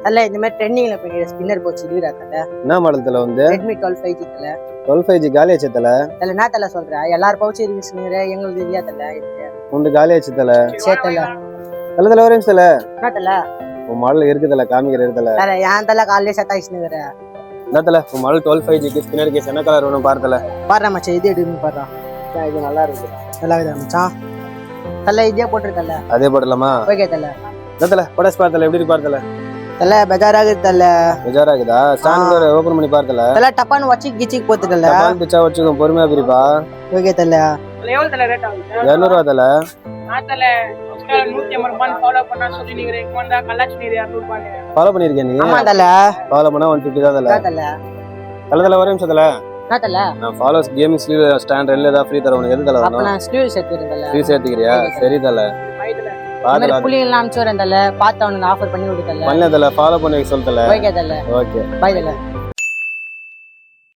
தல இந்த மாதிரி ட்ரெண்டிங்ல போய் ஸ்பின்னர் போச்சு இருக்குடா தல. என்ன மாடல் தல வந்து Redmi 12 5G தல. 12 5G காலி ஆச்சு தல. தல என்ன தல சொல்ற? எல்லாரும் பவுச் இருக்கு ஸ்பின்னர் எங்களுக்கு இல்லையா தல? உண்டு காலி ஆச்சு தல. சரி தல. தல தல ஒரே தல. என்ன தல? உன் மாடல் இருக்கு தல, காமிக்கிற இருக்கு தல. தல ஏன் தல காலையில செட் ஆயிச்சுங்கற? என்ன தல உன் மாடல் 12 5G க்கு ஸ்பின்னர் கேஸ் என்ன கலர் வேணும் பாரு தல. பாரு மச்சான் இது எடுன்னு பாரு. இது நல்லா இருக்கு. நல்லா இருக்கு மச்சான். தல இதே போட்டுருக்கல. அதே போடலாமா? ஓகே தல. என்ன தல படஸ் பாரு தல, எப்படி இருக்கு பாரு தல. தல பெஜாராக தல. பெஜாராகுதா? ஸ்டாண்ட் ஓபன் பண்ணி பாரு தல. தல டப்பான்னு வச்சி கிச்சிக்கு போத்து தல. டப்பான் பிச்சா வச்சுக்கோ, பொறுமையா பிரிப்பா. ஓகே தல. எவ்வளவு தல ரேட் ஆகுது? 200 ரூபாய் தல. நான் தல 150 ரூபாய் ஃபாலோ பண்ணா சொல்லி நீங்க வந்தா கலாச்சி நீர் 200 ரூபாய். ஃபாலோ பண்ணிருக்கேன் நீ? ஆமா தல. ஃபாலோ பண்ணா 150 தான் தல. தல. தல தல ஒரே நிமிஷம் தல. என்ன தல? நான் ஃபாலோஸ் கேமிங் ஸ்லீவ் ஸ்டாண்ட் ரெல்ல ஏதாவது ஃப்ரீ தர உனக்கு எது தல அப்ப வேணும்? நான் ஸ்லீவ் சேர்த்துறேன் தல. ஃப்ரீ சேர்த்துக்கிறியா? சரி தல. இந்த புலி எல்லாம் அனுப்பிச்சு வரேன் தல. பார்த்து அவனுக்கு ஆஃபர் பண்ணி விடு தல. பண்ணல தல, ஃபாலோ பண்ணி சொல்ல தல. ஓகே தல. ஓகே பை தல.